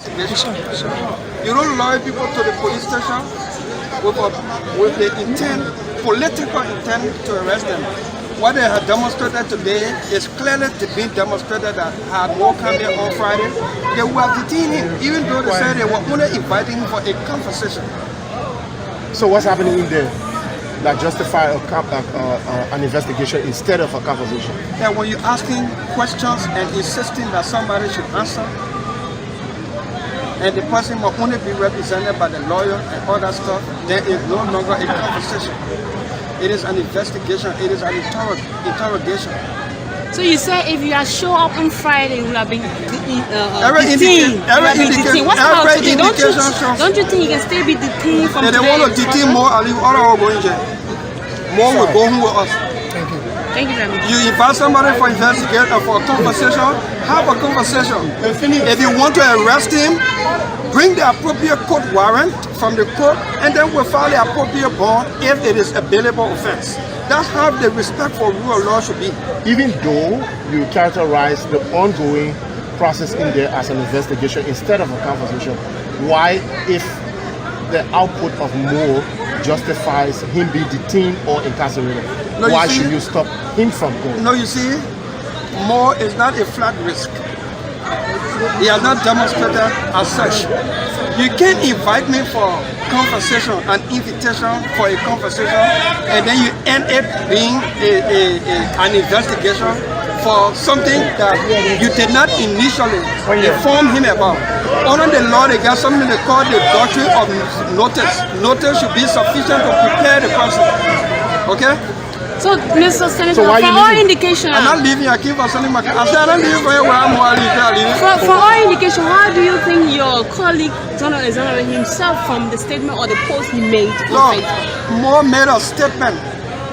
You don't lure people to the police station with the intent, political intent to arrest them. What they have demonstrated today is clearly being demonstrated that had war come here on Friday, they would have detained him, even though they said they were only inviting him for a conversation. So what's happening in there that justify an investigation instead of a conversation? Yeah, when you're asking questions and insisting that somebody should answer, and the person will only be represented by the lawyer and all that stuff, then it's no longer a conversation. It is an investigation, it is an interrogation. So you say if you had show up on Friday, you will have been detained. What about today? Don't you think you can still be detained from today? They want to detain more, I'll leave all our going jail. More will go home with us. Thank you. Thank you very much. You invite somebody for investigation or for a conversation, have a conversation. If you want to arrest him, bring the appropriate court warrant from the court, and then we'll file the appropriate bond if it is a bailable offense. That's how the respect for rule of law should be. Even though you characterize the ongoing process in there as an investigation instead of a conversation, why, if the output of more justifies him being detained or incarcerated, why should you stop him from going? No, you see, more is not a flat risk. He has not demonstrated as such. You can't invite me for conversation, an invitation for a conversation, and then you end up being an investigation for something that you did not initially inform him about. Under the law, they got something they call the doctrine of notice. Notice should be sufficient to prepare the person. Okay? So, Mr. Senator, for all indication, I'm not leaving. I keep on selling my car. I said I'm not leaving where I'm leaving. For all indication, how do you think your colleague Donald exonerated himself from the statement or the post he made? No, Moore made a statement,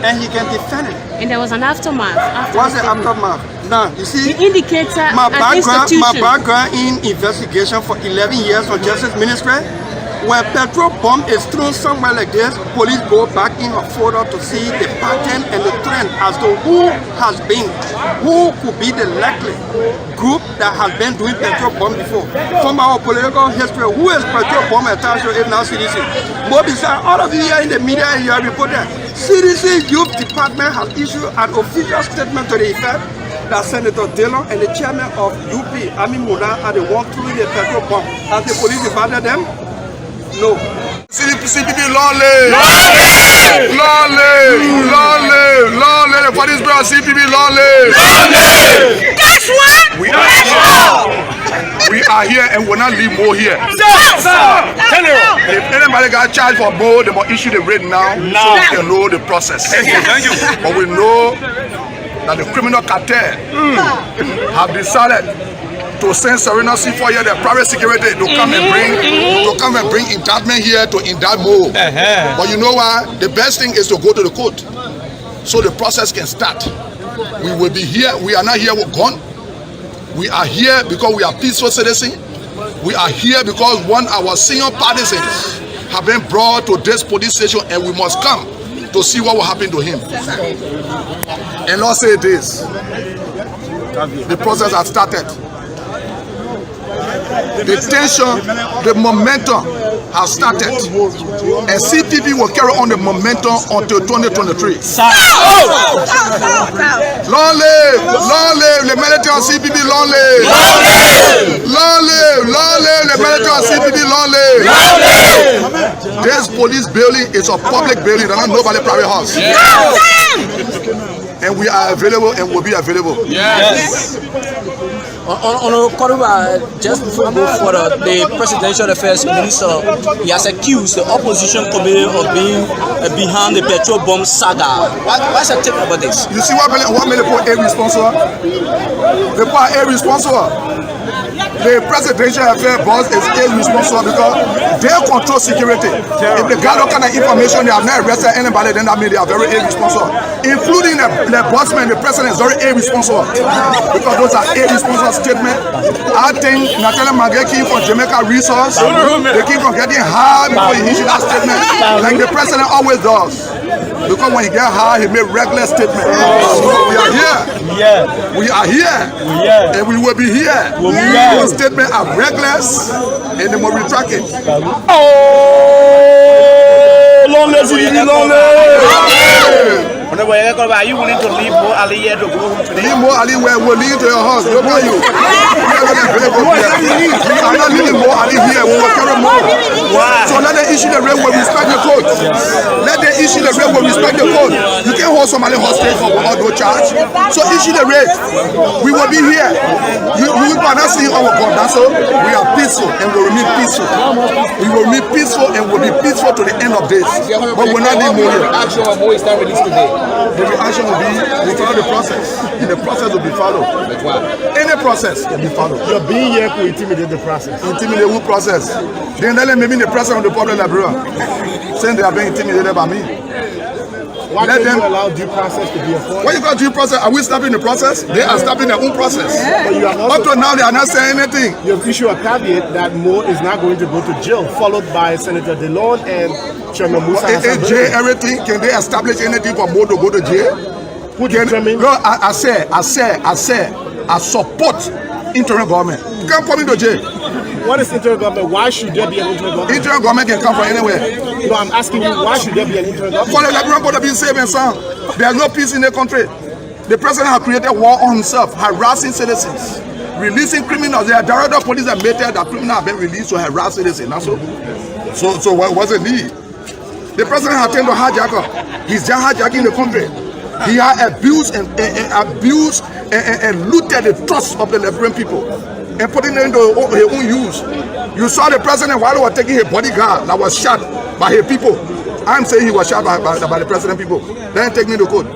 and he can defend it. And there was an aftermath. What's the aftermath? Now, you see, the indicator my background in investigation for 11 years for Justice Ministry. When petrol bomb is thrown somewhere like this, police go back in a folder to see the pattern and the trend as to who could be the likely group that has been doing petrol bomb before. From our political history, who is petrol bomb attached to if not CDC? But besides, all of you here in the media, you have reported, CDC Youth Department has issued an official statement to the effect that Senator Dillon and the chairman of UP, Amin Mullah, are the ones throwing the petrol bomb. Has the police divided them? No. CPP lawless. The police bro CPP lawless. That's what. We are here and we'll not leave more here. If anybody got charged for more, they will issue the writ now. So we can know the process. Thank you. But we know that the criminal cartel have decided to send Serena C4 here, the private security, to come and bring indictment here to indict more. But you know what? The best thing is to go to the court so the process can start. We will be here. We are not here with gun. We are here because we are peaceful citizens. We are here because one of our senior partisans have been brought to this police station, and we must come to see what will happen to him. And Lord say this: the process has started. The tension, the momentum has started, and CPP will carry on the momentum until 2023. Long live the military of CPP, long live. Long live the military of CPP, long live. This police building is a public building, not nobody private house. And we are available and will be available. Yes. On just before we go further, the presidential affairs minister, he has accused the opposition committee of being behind the petrol bomb saga. What's your take about this? You see what made the put irresponsible? They put irresponsible. The presidential affairs boss is irresponsible because they control security. If they got all kind of information, they have not arrested anybody, then that means they are very irresponsible. Including the bossman, the president is very irresponsible because those are irresponsible statements. I think Natalia Magay came from Jamaica Resource. They came from getting high before he issued that statement, like the president always does. Because when he get high, he make reckless statements. We are here. We are here. And we will be here. Those statements are reckless and they will retract it. Are you willing to leave Mo Ali here to go home today? Leave Mo Ali where we'll leave to your house. Don't tell you. I'm not leaving Mo Ali here. We will carry Mo. So let them issue the rate where we respect the code. Let them issue the rate where we respect the code. You can't hold somebody hostage for no charge. So issue the rate. We will be here. You will not see our God. That's all. We are peaceful and we will remain peaceful. We will remain peaceful and will be peaceful to the end of this. But we're not leaving Mo here. Action of Mo is not released today. The reaction will be, we follow the process. And the process will be followed. Any process can be followed. Your being here could intimidate the process. Intimidate who process? Then let them maybe the president of the public library saying they are being intimidated by me. Why can't you allow due process to be afforded? Why you got due process? Are we stopping the process? They are stopping their own process. But you are also, up to now, they are not saying anything. You have issued a caveat that Mo is not going to go to jail, followed by Senator DeLone and Chairman Musa. Jail, everything. Can they establish anything for Mo to go to jail? Who determines? No, I support interim government. You can't put me to jail. What is interim government? Why should there be an interim government? Interim government can come from anywhere. No, I'm asking you, why should there be an interim government? For the Liberian people to be safe and sound. There's no peace in the country. The president has created war on himself, harassing citizens, releasing criminals. There are director of police that made that criminals have been released to harass citizens. So what's the need? The president has turned to hijacker. He's just hijacking the country. He has abused and looted the trust of the Liberian people and putting it into his own use. You saw the president while he was taking his bodyguard that was shot by his people. I'm saying he was shot by the president people. Then take me to court.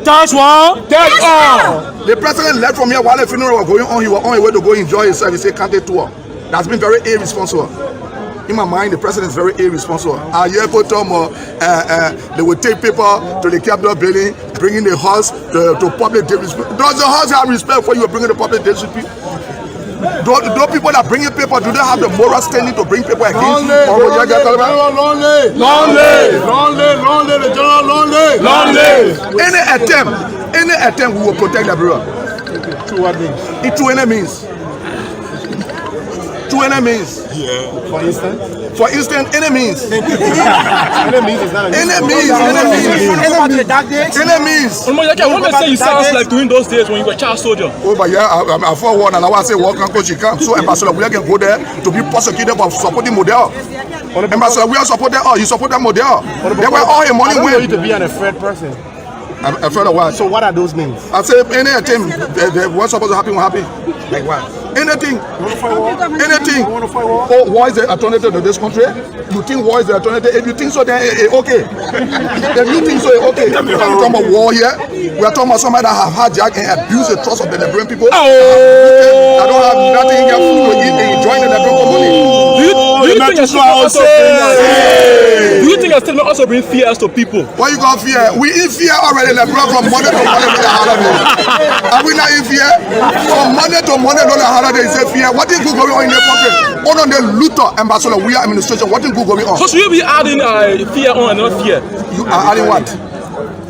That's one. That's all. The president left from here while the funeral was going on. He was on his way to go enjoy himself. He said, "Can't take tour." That's been very irresponsible. In my mind, the president is very irresponsible. They will take people to the Capitol building, bringing the horse to public disrespect. Does the horse have respect for you bringing the public disrespect? Do people that bring in paper, do they have the moral standing to bring people against you? Any attempt, we will protect the bureau. Through what means? Through any means. Through any means. For instance? For instance, any means. Any means is not a Any means. What they say you sounds like during those days when you were a child soldier. Oh, but yeah, I forward and I want to say, welcome, Coach, you come. So, Ambassador, we can go there to be prosecuted for supporting Model. Ambassador, we are supporting all. You support that Model. They were all your money I don't win. know you to be an afraid person. I'm afraid of what? So what are those means? I say any attempt, what's supposed to happen will happen. Like what? Anything. Anything. You want to fight war? Oh, war is the alternative to this country? You think war is the alternative? If you think so, then okay. If you think so, okay. We're not talking about war here. We are talking about somebody that have hijacked and abused the trust of the Liberian people. I don't have nothing here food to eat and enjoying the Liberian community. Do you think a statement also bring fears to people? What you got fear? We in fear already, Liberian, from Monday to Monday. Are we not in fear? From Monday to Monday, holiday is a fear. What is going on in the country? On the Luther Ambassador, we are administration. What is going on? So should you be adding fear on and not fear? You are adding what?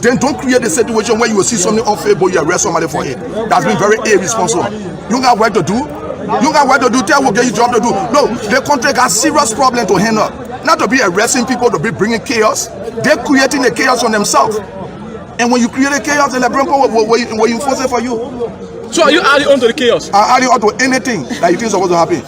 Then don't create a situation where you will see something unfair, but you arrest somebody for it. That's been very irresponsible. You got work to do. You got work to do. Tell what you job to do. No, the country got serious problem to handle. Not to be arresting people, to be bringing chaos. They're creating the chaos on themselves. And when you create a chaos, the Liberian people will enforce it for you. So are you adding on to the chaos? I add on to anything that you think is supposed to happen.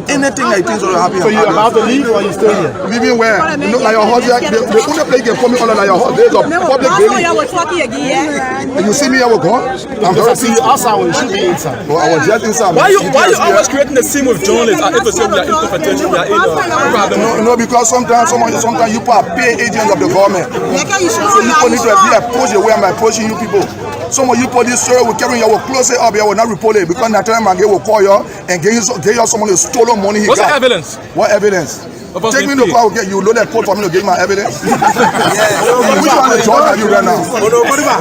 Anything that you think is supposed to happen. So you're about to leave or you still here? Leaving where? You know, like your horse, the only place you can put me under like your horse. There's a public building. And you see me, I will go. I'm very see you outside when you should be inside. Oh, I was just inside. Why you always creating the scene with journalists and if say we are incompetent, we are in a problem? No, because sometimes you are paid agents of the government. So you need to be approached the way I'm approaching you people. Some of you police sir will carry you will close it up, you will not report it because Natalia Mange will call you and give you someone who stolen money. What's the evidence? What evidence? Take me to court, you load that court for me to give my evidence. Which one the judge are you right now?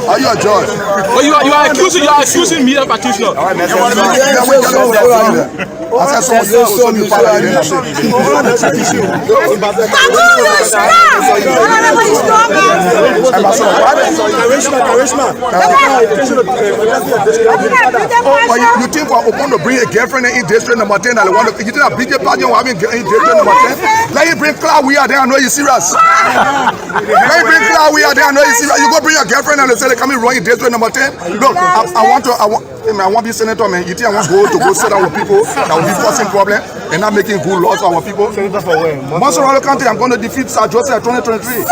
Are you a judge? But you are accusing me of petitioner. I said someone you think for open to bring a girlfriend in district number 10 and want to you think a big party or having in district number 10? Let you bring Cloud, we are there, I know you're serious. Let you bring Cloud, we are there, I know you're serious. You go bring your girlfriend and they say they come in wrong in district number 10. Look, I want to be senator, man. You think I want to go sit down with people that will be causing problems and not making good laws for our people? Senator for when? Monserrado County, I'm going to defeat Sir Joseph 2023.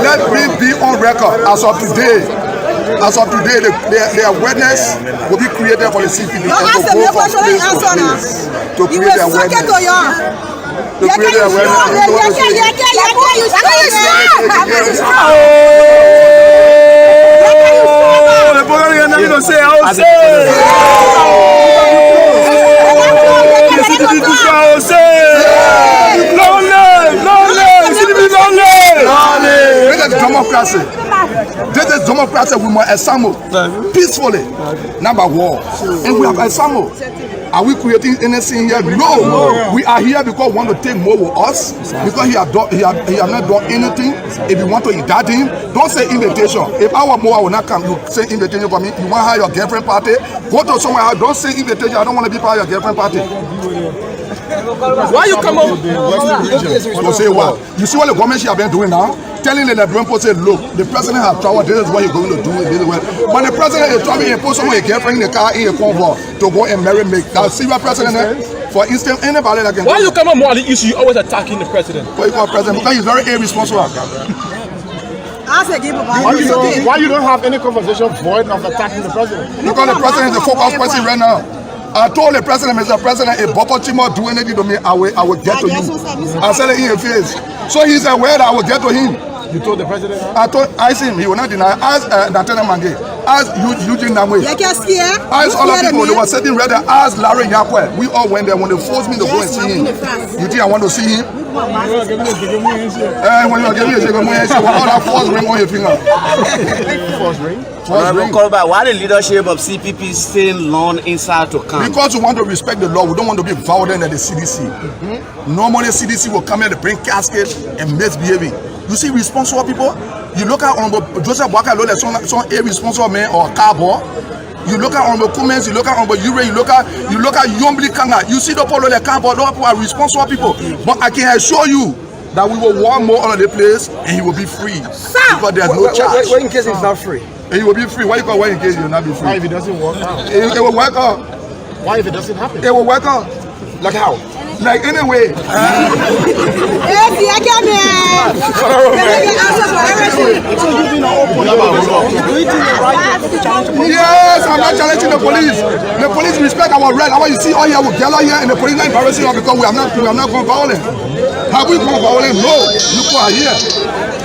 Let me be on record as of today. As of today, the awareness will be created for the CPP and to go from place to place to create the awareness. To create the awareness. This is democracy. This is democracy. We must assemble peacefully, not by war. And we have assembled. Are we creating anything here? No. We are here because we want to take more with us. Because he has not done anything. If you want to indict him, don't say invitation. If I want more, I will not come. You say invitation for me. You want to have your girlfriend party? Go to somewhere. Don't say invitation. I don't want to be part of your girlfriend party. Why you come up? To say what? You see what the government have been doing now? Telling the Liberian people, say, look, the president has traveled, this is what he's going to do. But the president is traveling and put someone, a girlfriend in the car in a convoy to go and marry me. Now, see what president is? For instance, anybody that can. Why you come up more on the issue? You always attacking the president. Why you call president? Because he's very irresponsible. Why you don't have any conversation void of attacking the president? Because the president is the focus person right now. I told the president, Mr. President, if Bobo Chimo do anything to me, I will get to you. I said it in his face. So he's aware that I will get to him. You told the president? I asked him, he will not deny. Ask Natana Mange, ask Eugene Namwe, ask all the people, they were sitting right there, ask Larry Nyakwe. We all went there when they forced me to go and see him. You think I want to see him? When you give me a second, all that force ring on your finger. Force ring? Why the leadership of CPP staying long inside to come? Because we want to respect the law. We don't want to be violent at the CDC. Normally, CDC will come here to bring caskets and misbehaving. You see responsible people? You look at Joseph Boakai, some irresponsible man or a cowboy. You look at Honorable Cummins, you look at Honorable Ure, you look at Yombli Kanga. You see the people that cowboy, those people are responsible people. But I can assure you that we will want more on the place and he will be free. Because there's no charge. What in case he's not free? And he will be free. Why you call why in case he will not be free? Why if it doesn't work out? It will work out. Why if it doesn't happen? It will work out. Like how? Like anyway. Yes, I'm not challenging the police. The police respect our right. How you see all here with gather here and the police not embarrassing us because we have not gone violent. Have we gone violent? No. Look who are here.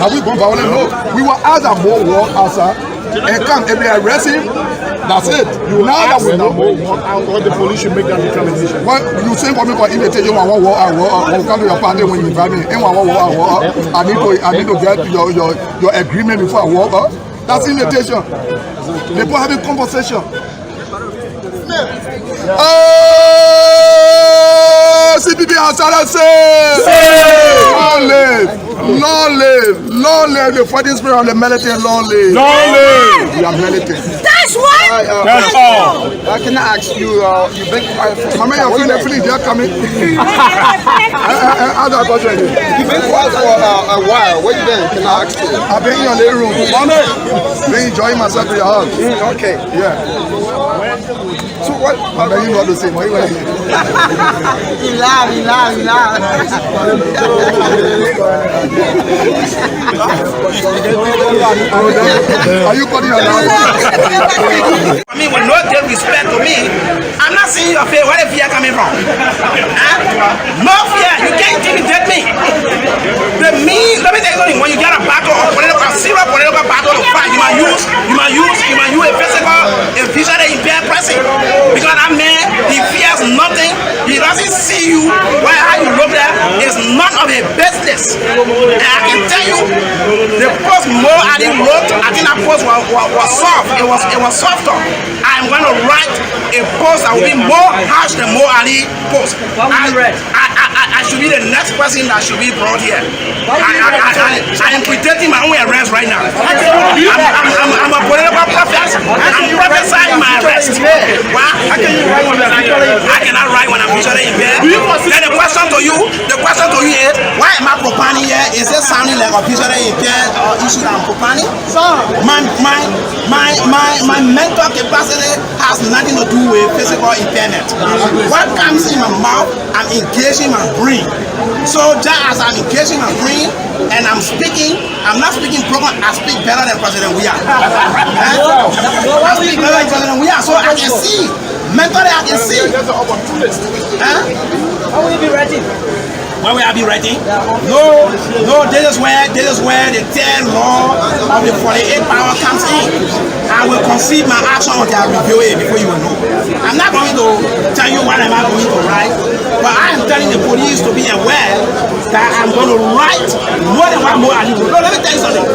Have we gone violent? No. We will ask a more war outside and come and they arrest him. That's it. Now that we know what the police should make that determination. What you say for me for invitation, I will come to your party when you invite me. I need to get your agreement before I walk up. That's invitation. People having conversation. Oh, CPP has started saying, long live the fighting spirit of the militant, long live. We are militant. That's what? That's all. Can I ask you, you been quiet for how many of you they are coming? You've been quiet for a while. Where you been? Can I ask you? I've been in your living room. Been enjoying myself in your house. Okay. Yeah. So what? I'm begging you all to say, what you want to say? He lied. Are you calling your house? I mean, with no disrespect to me, I'm not seeing your face. Where the fear coming from? No fear. You can't intimidate me. Let me tell you something. When you get a battle, a serious political battle to fight, you might use a physical, a visual person. Because that man, he fears nothing. He doesn't see you. How you look there is none of his business. And I can tell you, the post Mo Ali wrote, I think that post was soft. It was softer. I'm going to write a post that will be more harsh than Mo Ali post. I should be the next person that should be brought here. I am predicting my own arrest right now. I'm a political prophet. I'm prophesying my arrest. Why? I cannot write when I'm usually in bed. Then the question to you is, why am I profaning here? Is it sounding like officially in bed or issue that I'm profaning? My mental capacity has nothing to do with physical impairment. What comes in my mouth, I'm engaging my brain. So just as I'm engaging my brain and I'm speaking, I'm not speaking broken, I speak better than President Weah. I speak better than President Weah, so I can see. Mentally I can see. How will you be ready? When will I be ready? No, this is where the 10 law of the 48 power comes in. I will concede my action until I review it before you will know. I'm not going to tell you what am I going to write, but I am telling the police to be aware that I'm going to write more than what Mo Ali wrote. No, let me tell you something.